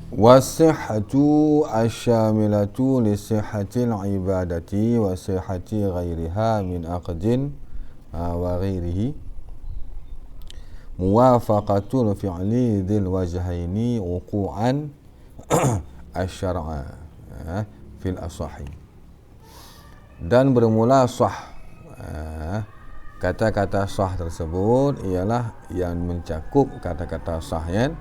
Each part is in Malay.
Wasihhatu asyamilatu lisihhatil ibadati wa sihhati ghairiha min aqdin wa ghairihi muwafaqatul fi'li dzil wajhaini wuqu'an asy-syar'a fil asahi. Dan bermula sah. Kata-kata sah tersebut ialah yang mencakup kata-kata sah yang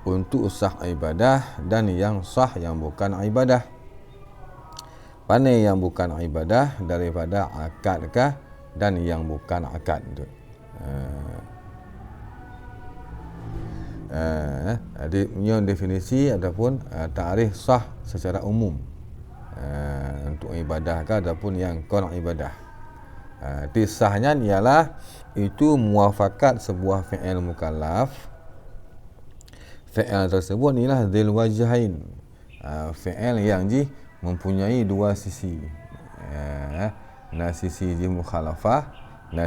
untuk sah ibadah dan yang sah yang bukan ibadah. Mana yang bukan ibadah daripada akadkah dan yang bukan akad tu. Jadi punya definisi ataupun takrif sah secara umum untuk ibadah ke ataupun yang kon ibadah. Sahnya ialah itu muafakat sebuah fi'il mukallaf. Fi'il tersebut ialah dzil wajhain, fi'il yang mempunyai dua sisi. Sisi mukhalafah,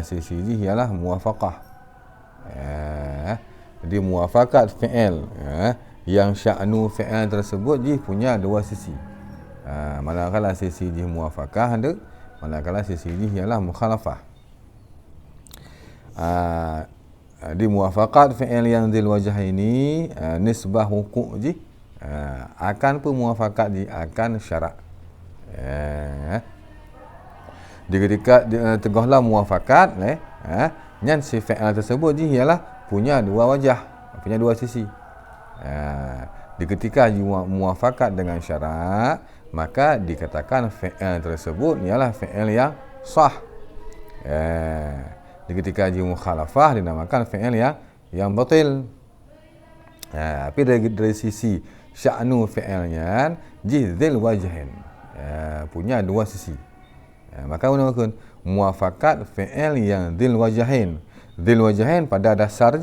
sisi ialah muwafaqah. Jadi muafakat fi'il yang sya'nu fi'il tersebut punya dua sisi. Manakala sisi muwafaqah ada, manakala sisi ialah mukhalafah. Di muwafaqat fi'il yang dzil wajhaini nisbah wuqu' akan pemuafakat akan syarak. Di ketika tegahlah muafakat yang si fi'il tersebut ialah punya dua wajah, punya dua sisi. Di ketika muafakat dengan syarak, maka dikatakan fi'il tersebut ialah fi'il yang sah. Di ketika mukhalafah dinamakan fi'il yang batil. Tapi dari sisi sya'nu fi'ilnya dzil wajhain, punya dua sisi. Maka menamakan muafakat fi'il yang dzil wajhain. Dzil wajhain pada dasar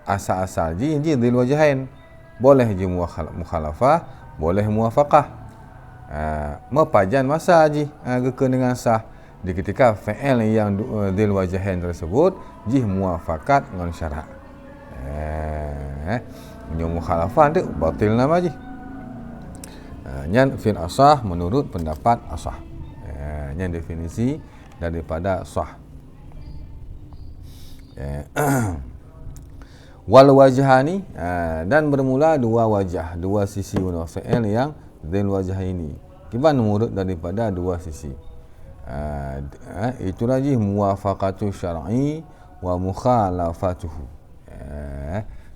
asal-asal dzil wajhain. Boleh mukhalafah, boleh muwafaqah. Mepajan masa dengan sah. Di ketika fi'il yang dzil wajhain tersebut muafakat dengan syarak. Mukhalafah tu batil nama yang fil asah menurut pendapat asah. Yang definisi daripada sah. Wal wajhani, dan bermula dua wajah, dua sisi fi'il yang dzil wajhaini. Kiban menurut daripada dua sisi. Itulah muwafaqatu syar'i wa mukhalafatuhu.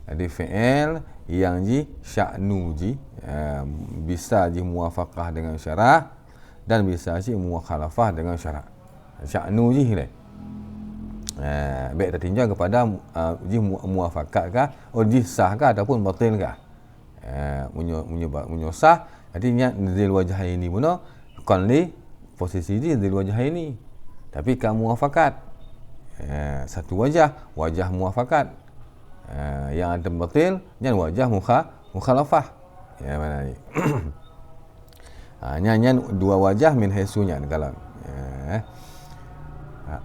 Jadi fi'il yang sya'nu bisa muwafaqah dengan syarak dan bisa mukhalafah dengan syarak. Sya'nu baik tertinjau kepada muwafaqat kah, sah kah ataupun batil kah. Sah artinya dzil wajhaini pun qanli posisi dzil wajhaini, tapi kamu muwafaqat satu wajah muwafaqat. Yang ada batil yang wajah mukhalafah. Mana ni? Nyanyian dua wajah min haisunya kalau.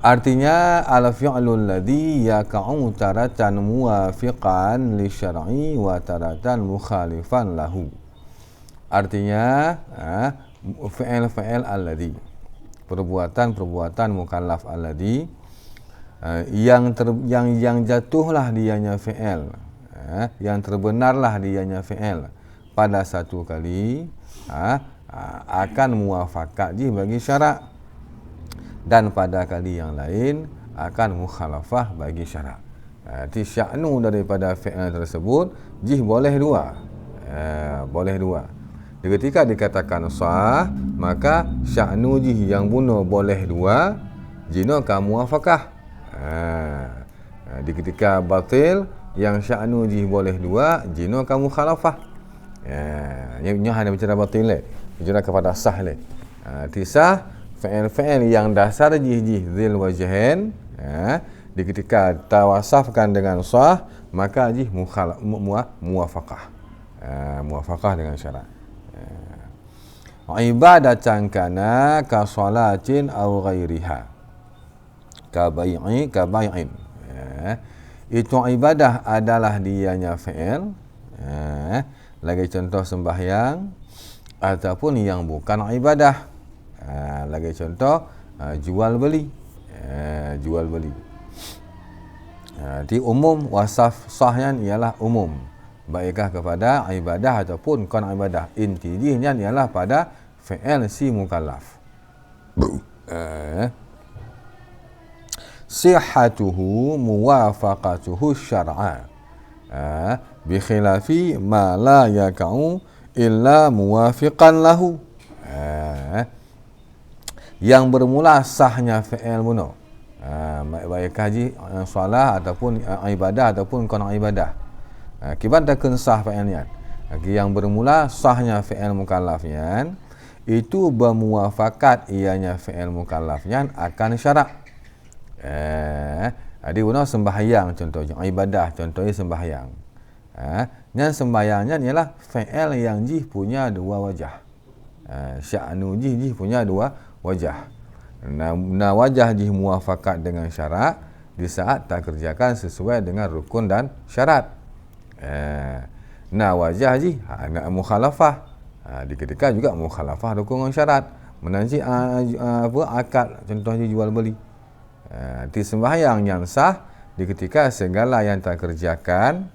Artinya al-fi'lul ladzi yaqa'u taratan muwafiqan li syar'i wa taratan mukhalifan lahu. Artinya fi'il alladzi, perbuatan mukallaf alladzi yang jatuhlah dianya fi'il, yang terbenarlah dianya fi'il pada satu kali akan muwafaqat bagi syarak, dan pada kali yang lain akan mukhalafah bagi syarak. Jadi sya'nu daripada fi'il tersebut boleh dua. Boleh dua. Ketika dikatakan sah, maka sya'nu yang bunuh boleh dua, jino ka muwafaqah. Di ketika batil yang sya'nu boleh dua, jino ka mukhalafah. Nya hanya bicara batil bicara kepada sah sah fi'il yang dasar dzil wajhain, di ketika tawasafkan dengan sah, maka muwafaqah. Muwafaqah dengan syarak. Ibadatan kana ka salatin aw ghairiha ka bai'in. Itu ibadah adalah dianya fi'il lagi contoh sembahyang ataupun yang bukan ibadah. Lagi contoh jual beli. Jual beli. Di umum wasaf sahnya ialah umum, baikkah kepada ibadah ataupun bukan ibadah. Intinya ialah pada fi'il si mukallaf. Sihhatuhu muwafaqatuhu syar'a bi khilafi ma la yaka'u illa muwafiqan lahu. Yang bermula sahnya fi'il bunuh, baik haji, solat ataupun ibadah ataupun bukan ibadah. Kibat takun sah fi'ilnya. Yang bermula sahnya fi'il mukallafnya itu bermuafakat ianya fi'il mukallafnya akan syarak. Jadi guna sembahyang contohnya, ibadah contohnya sembahyang. Yang sembahyangnya ialah fi'il yang jih punya dua wajah. Sya'nu jih punya dua wajah. Nah wajah jih muafakat dengan syarak di saat tak kerjakan sesuai dengan rukun dan syarat. Nah wajah jih nak mukhalafah. Di ketika juga mukhalafah rukun dan syarat. Menanci akad contohnya jual beli. Di sembahyang yang sah di ketika segala yang tak kerjakan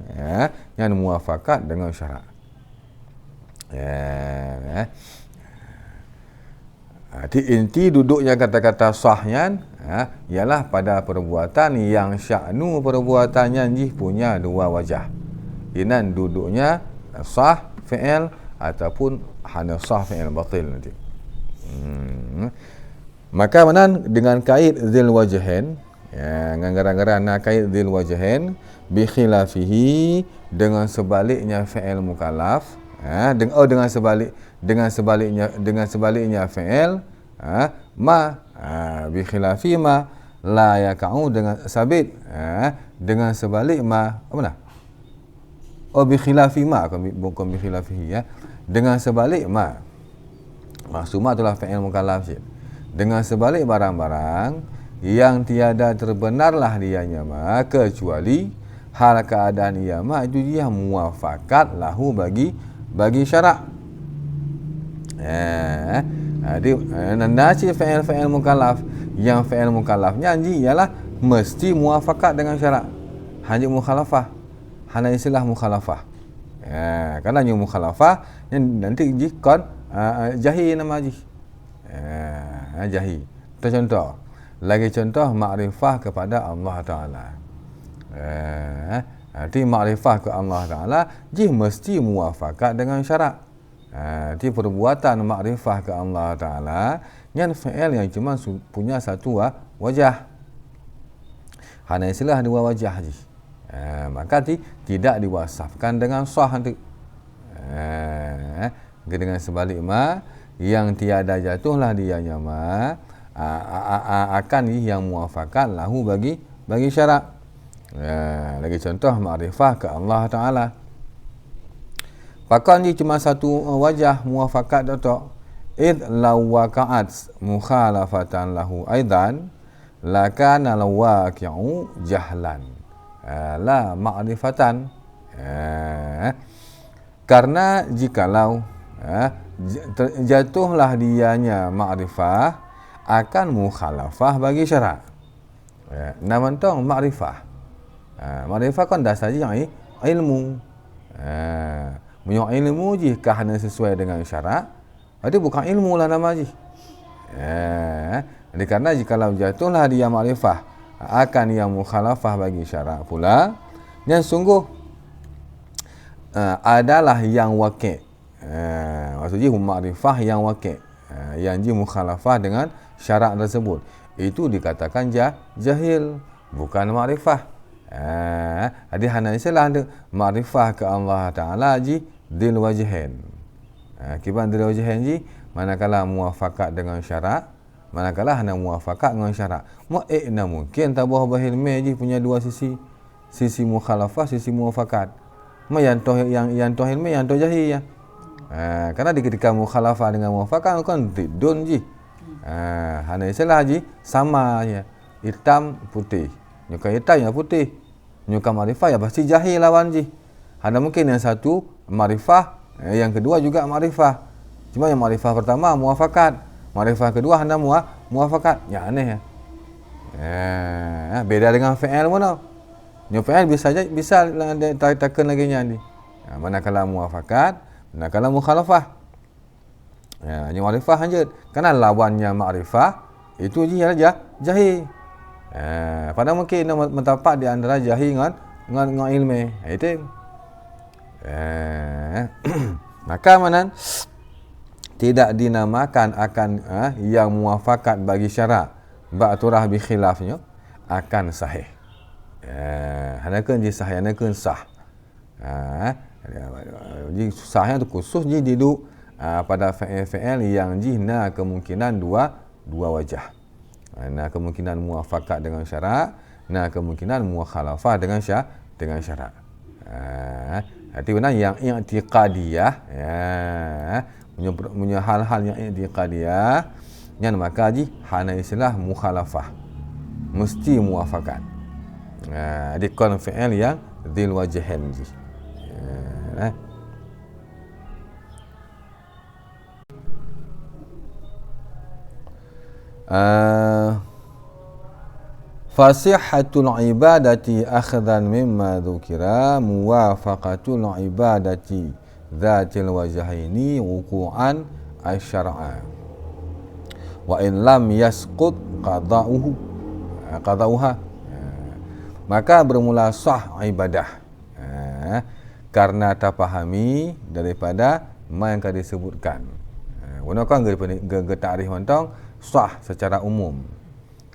yang muafakat dengan syarat. Di inti duduknya kata-kata sahnya ialah pada perbuatan yang sya'nu perbuatannya jih punya dua wajah. Inan duduknya sah fi'il ataupun hanya sah fi'il batil nanti. Maka menan dengan kait dzil wajhain, dengan gara-gara nak kait dzil wajhain bi khilafihi dengan sebaliknya fi'il mukallaf, dengan sebaliknya fi'il bi khilafi ma la yaka'u dengan sabit, dengan sebalik ma apa nak? Bi khilafi ma bukan bi khilafihi ya. Dengan sebalik ma. Maksudnya itulah fi'il mukallaf. Dengan sebalik barang-barang yang tiada terbenarlah dianya ma kecuali hal keadaan ia ma itu dia muafakat lahu bagi syarak. Jadi nasi fi'il mukallaf yang fi'il mukallafnya ialah mesti muafakat dengan syarak. Hanya mukhalafah. Hanya istilah mukhalafah. Karena yang mukhalafah nanti jikon jahi nama haji. Jahi. Itu contoh. Lagi contoh makrifah kepada Allah Ta'ala. Arti makrifah ke Allah Ta'ala jih mesti muafakat dengan syarak. Arti perbuatan makrifah ke Allah Ta'ala yang fi'il yang cuma punya satu wajah. Hanya istilah dua wajah haji. Maka tidak diwasafkan dengan sah nanti. Dengan sebalik ma yang tiada jatuhlah dianya ma akan yang muafakat lahu bagi syarak. Lagi contoh makrifah ke Allah Ta'ala. Pakan ni cuma satu wajah muafakat atau id law waqa'at mukhalafatan lahu aidan lakana law waqi'u jahlan la ma'rifatan. Karena jikalau jatuhlah dianya ma'rifah akan mukhalafah bagi syarak. Nama tu ma'rifah. Ma'rifah kan dasar je ilmu. Punya ilmu jika hanya sesuai dengan syarak, itu bukan ilmu lah nama je. Jadi karena jikalau jatuhlah dia ma'rifah akan yang mukhalafah bagi syarak pula, yang sungguh adalah yang waqi'. Maksudnya ma'rifah yang waqi', yang ji mukhalafah dengan syarak tersebut. Itu dikatakan jahil, bukan ma'rifah. Jadi hanya istilah ma'rifah ke Allah Ta'ala ji dil wajhain. Kiban dil wajhain ji manakala muafakat dengan syarak, manakala hanya muafakat dengan syarak. Mu'ikna mungkin tabah bahil ji punya dua sisi mukhalafah, sisi muafakat. Yang toh ilmi, yang toh jahil ya. Karena di ketika mukhalafah dengan muafakat kan tidun ji. Hanya istilah ji sama ya. Hitam putih. Nyuka hitam ya putih. Nyuka marifah ya pasti jahil lawan ji. Ada mungkin yang satu marifah Yang kedua juga makrifah. Cuma yang makrifah pertama muafakat, makrifah kedua hendak muafakat. Yang aneh ya. Beda dengan fi'il pun tau. Yang fi'il bisa taken lagi ni. Manakala muafakat, manakala mukhalafah. Yang makrifah saja. Kerana lawannya makrifah itu je jahil. Pada mungkin mentapak di antara jahil dengan ilmu. Itu. Maka mana tidak dinamakan akan yang muafakat bagi syarak ba'turah bi khilafnya akan sahih. Hanakan je sahih, hanakan sah. Jadi sahnya tu khusus je duduk pada fi'il yang jihna kemungkinan dua wajah. Kemungkinan muafakat dengan syarak, kemungkinan mukhalafah dengan syarak. Arti benar yang i'tiqadiyah, punya hal-hal yang i'tiqadiyah, yang maka hana istilah mukhalafah, mesti muafakat. Di kon fi'il yang dzil wajhain ji. Fasihatul ibadati akhdan mimma dzukira muwafaqatul ibadati dzatil wajhaini wuqu'an asy-syar'a wa in lam yasqut qada'uha. Maka bermula sah ibadah karena terpahami daripada ma yang kami disebutkan. Gunakan ke takrif mentang sah secara umum.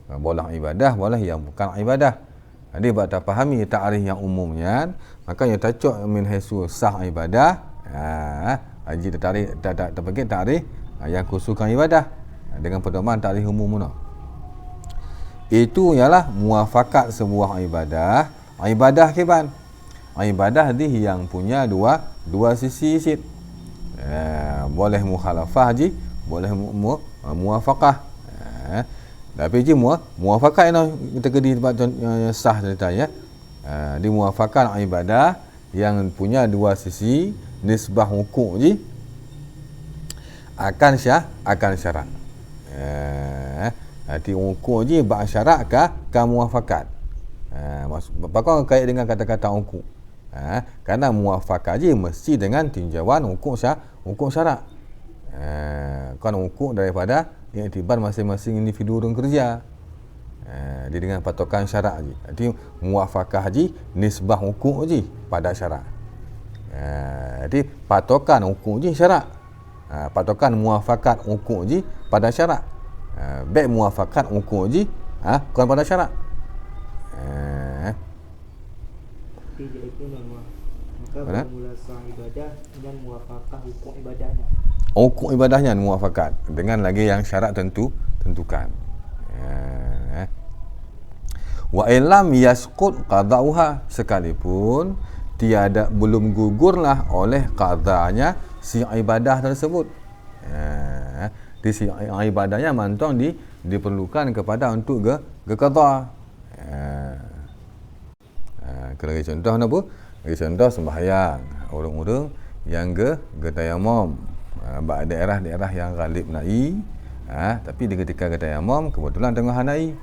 Boleh ibadah, boleh yang bukan ibadah. Jadi buat tak fahami ta'rif yang umumnya, maka yang tajuk min haisu sah ibadah, haji tak bagi ta'rif yang khususkan ibadah dengan pedoman ta'rif umum mana. Itu ialah muafakat sebuah ibadah. Ibadah kiban. Ibadah ni yang punya dua sisi sid. Boleh mukhalafah haji, boleh muafaqah. Tapi je muafakat kita di tempat sah cerita ya. Di muafakat ibadah yang punya dua sisi, nisbah hukuk je akan syarat. Arti hukuk je bak syarat ke muafakat. Bakal kait dengan kata-kata hukuk. Kerana muafakat je mesti dengan tinjauan hukuk syarat. Kan hukuk daripada iktibar masing-masing individu orang kerja. Dia dengan patokan syarak je. Jadi muafakah je nisbah hukuk je pada syarak. Jadi patokan hukuk je syarak. Patokan muafakat hukuk je pada syarak. Baik muafakat hukuk je bukan pada syarak. Maka bermula sah ibadah dan muafakah hukum ibadahnya. Hukum ibadahnya muafakat dengan lagi yang syarat tentukan. Wa illam yasqut qada'uha, sekalipun belum gugurlah oleh qadanya si ibadah tersebut. Di si ibadahnya mantong diperlukan kepada untuk qada. Kalau contoh apa? Contoh sembahyang orang-orang yang tayamum. Daerah-daerah yang ghalib na'i, tapi di ketika tayamum kebetulan tengah na'i,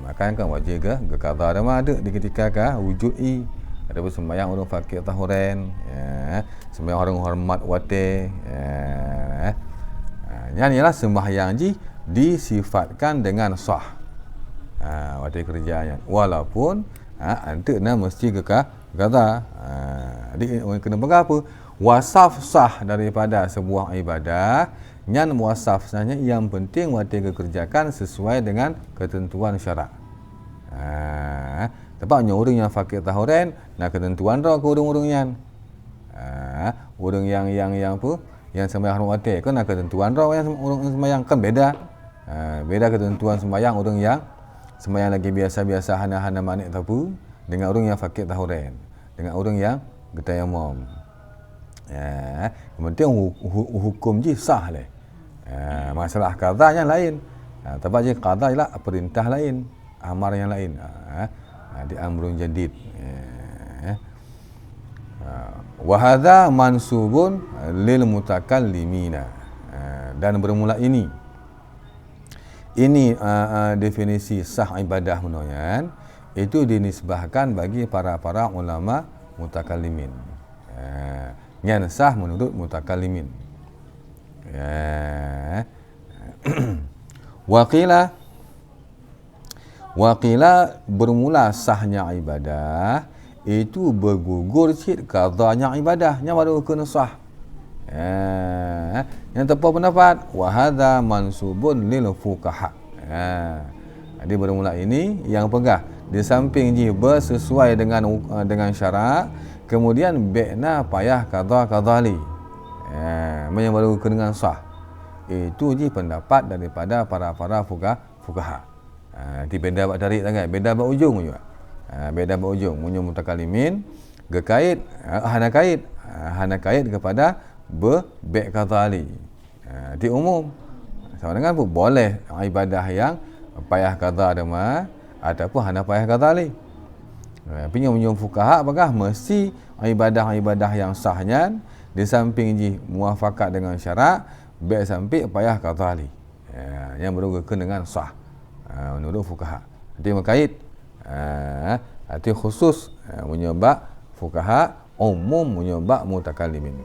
maka kan wajib ke qada ada di ketika wujud ada pun sembahyang orang fakir tahuren, sembahyang orang hormat wate, yang ialah sembahyang disifatkan dengan sah wate kerjanya, walaupun antara mesti ke qada. Jadi kena pegang apa? Wasaf sah daripada sebuah ibadah, yang wasaf sebenarnya yang penting wati kerjakan sesuai dengan ketentuan syarak. Tepatnya orang yang fakir tahuren, nak ketentuan dah ke orang-orang yang orang yang apa? Yang sembahyang wati kan nak ketentuan dah yang orang sembahyang kan beda. Beda ketentuan sembahyang orang yang sembahyang lagi biasa-biasa hana-hana manik tapu dengan orang yang fakir tahuren, dengan orang yang getayamum. Yang penting hukum je sah leh. Masalah qada yang lain. Tapi je qada ialah perintah lain, amar yang lain. Di amrun jadid. Wa hadza mansubun lil mutakallimina. Dan bermula ini definisi sah ibadah menurut itu dinisbahkan bagi para ulama mutakallimin. Yang sah menurut mutakallimin. Waqila bermula sahnya ibadah itu bergugur cik qadanya ibadahnya baru kena sah. Yang tepat pendapat wa hadza mansubun lil fuqaha. Jadi bermula ini yang pegah di samping ji bersesuai dengan syarak, kemudian bekna payah qadali. Yang baru kena sah. Itu ji pendapat daripada para fuqaha. Di beda bab tarik sangat, beda bab ujung juga. Beda bab ujung munyo mutakallimin gekait hana kait kepada bek qadali. Di umum sama dengan pun boleh ibadah yang payah qada dema ataupun hana payah qadali. Punya fuqaha apakah mesti ibadah-ibadah yang sahnya di samping ji muafakat dengan syarak bek sampai payah qadali. Yang berhubungan dengan sah. Menurut fuqaha. Nanti berkait arti khusus menyebab fuqaha, umum menyebab mutakallimin.